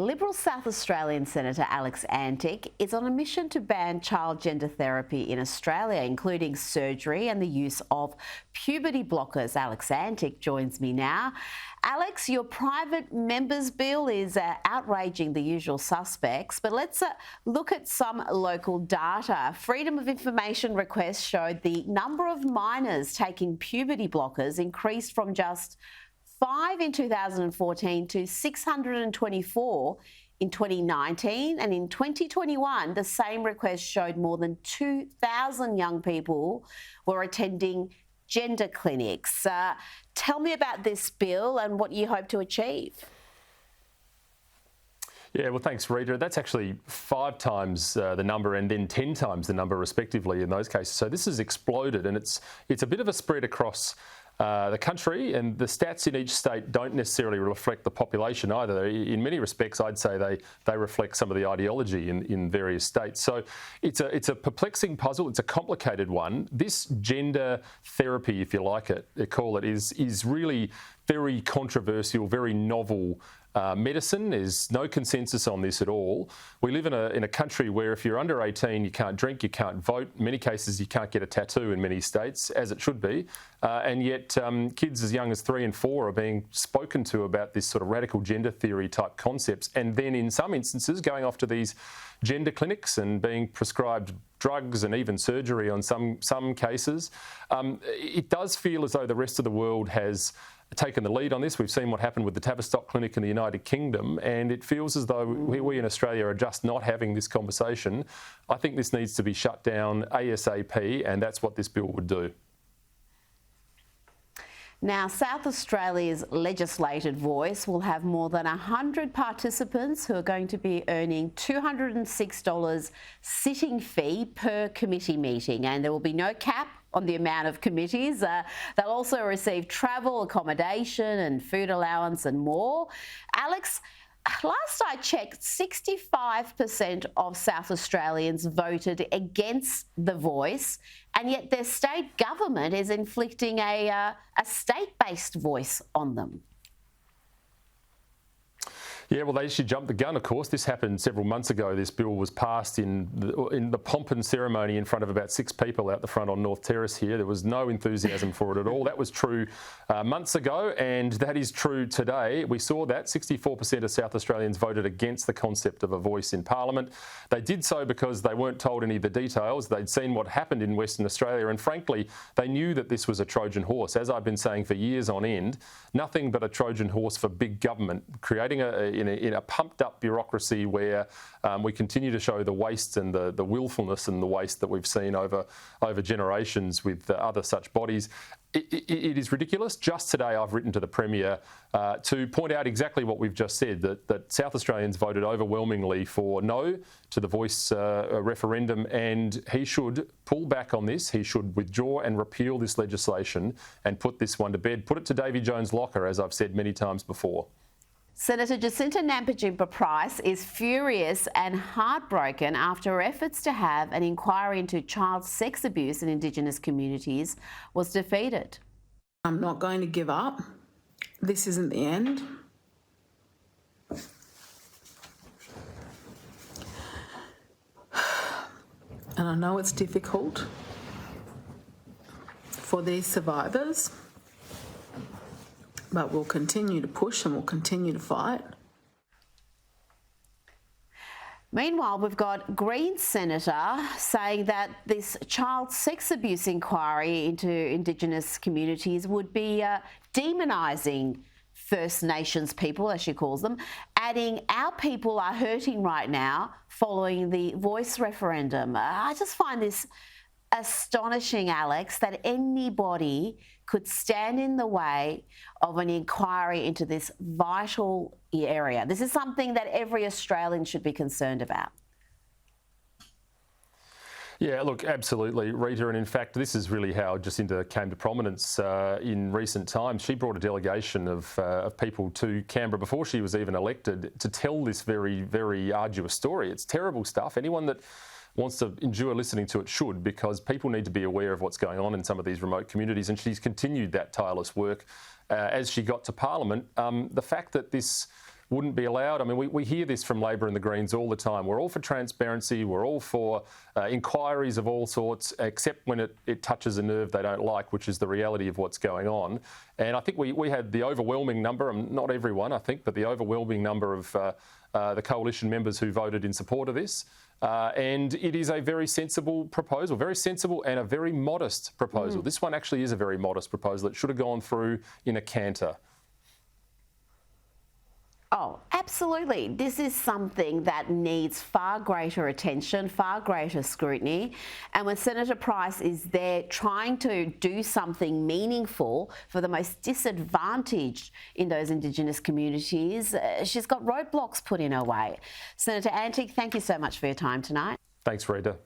Liberal South Australian Senator Alex Antic is on a mission to ban child gender therapy in Australia, including surgery and the use of puberty blockers. Alex Antic joins me now. Alex, your private members' bill is outraging the usual suspects, but let's look at some local data. Freedom of Information requests showed the number of minors taking puberty blockers increased from just 5 in 2014 to 624 in 2019, and in 2021 the same request showed more than 2,000 young people were attending gender clinics. Tell me about this bill and what you hope to achieve. Yeah, well, thanks, Rita. That's actually 5 times the number and then 10 times the number, respectively, in those cases. So this has exploded, and it's a bit of a spread across the country, and the stats in each state don't necessarily reflect the population either. In many respects, I'd say they reflect some of the ideology in various states. So it's a perplexing puzzle. It's a complicated one. This gender therapy, if you like it, they call it, is really very controversial, very novel medicine. There's no consensus on this at all. We live in a country where if you're under 18, you can't drink, you can't vote. In many cases, you can't get a tattoo in many states, as it should be. And yet kids as young as 3 and 4 are being spoken to about this sort of radical gender theory type concepts, and then in some instances going off to these gender clinics and being prescribed drugs and even surgery on some cases. It does feel as though the rest of the world has taken the lead on this. We've seen what happened with the Tavistock Clinic in the United Kingdom, and it feels as though we in Australia are just not having this conversation. I think this needs to be shut down ASAP, and that's what this bill would do. Now, South Australia's legislated voice will have more than 100 participants who are going to be earning $206 sitting fee per committee meeting, and there will be no cap on the amount of committees. They'll also receive travel, accommodation and food allowance and more. Alex, last I checked, 65% of South Australians voted against the voice, and yet their state government is inflicting a state-based voice on them. Yeah, well, they actually jumped the gun, of course. This happened several months ago. This bill was passed in the pomp and ceremony in front of about 6 people out the front on North Terrace here. There was no enthusiasm for it at all. That was true months ago, and that is true today. We saw that 64% of South Australians voted against the concept of a voice in Parliament. They did so because they weren't told any of the details. They'd seen what happened in Western Australia, and frankly, they knew that this was a Trojan horse. As I've been saying for years on end, nothing but a Trojan horse for big government, creating in a pumped-up bureaucracy where we continue to show the waste and the willfulness and the waste that we've seen over generations with other such bodies. It is ridiculous. Just today I've written to the Premier to point out exactly what we've just said, that South Australians voted overwhelmingly for no to the voice referendum, and he should pull back on this. He should withdraw and repeal this legislation and put this one to bed. Put it to Davy Jones' locker, as I've said many times before. Senator Jacinta Nampijinpa-Price is furious and heartbroken after efforts to have an inquiry into child sex abuse in Indigenous communities was defeated. I'm not going to give up. This isn't the end. And I know it's difficult for these survivors, but we'll continue to push and we'll continue to fight. Meanwhile, we've got Green Senator saying that this child sex abuse inquiry into Indigenous communities would be demonising First Nations people, as she calls them, adding our people are hurting right now following the voice referendum. I just find this astonishing, Alex, that anybody could stand in the way of an inquiry into this vital area. This is something that every Australian should be concerned about. Yeah, look, absolutely, Rita. And in fact, this is really how Jacinta came to prominence in recent times. She brought a delegation of people to Canberra before she was even elected to tell this very, very arduous story. It's terrible stuff. Anyone that wants to endure listening to it should, because people need to be aware of what's going on in some of these remote communities. And she's continued that tireless work as she got to Parliament. The fact that this wouldn't be allowed. I mean, we hear this from Labor and the Greens all the time. We're all for transparency. We're all for inquiries of all sorts, except when it touches a nerve they don't like, which is the reality of what's going on. And I think we had the overwhelming number, not everyone, I think, but the overwhelming number of the coalition members who voted in support of this. And it is a very sensible proposal, very sensible and a very modest proposal. This one actually is a very modest proposal. It should have gone through in a canter. Oh, absolutely. This is something that needs far greater attention, far greater scrutiny. And when Senator Price is there trying to do something meaningful for the most disadvantaged in those Indigenous communities, she's got roadblocks put in her way. Senator Antic, thank you so much for your time tonight. Thanks, Rita.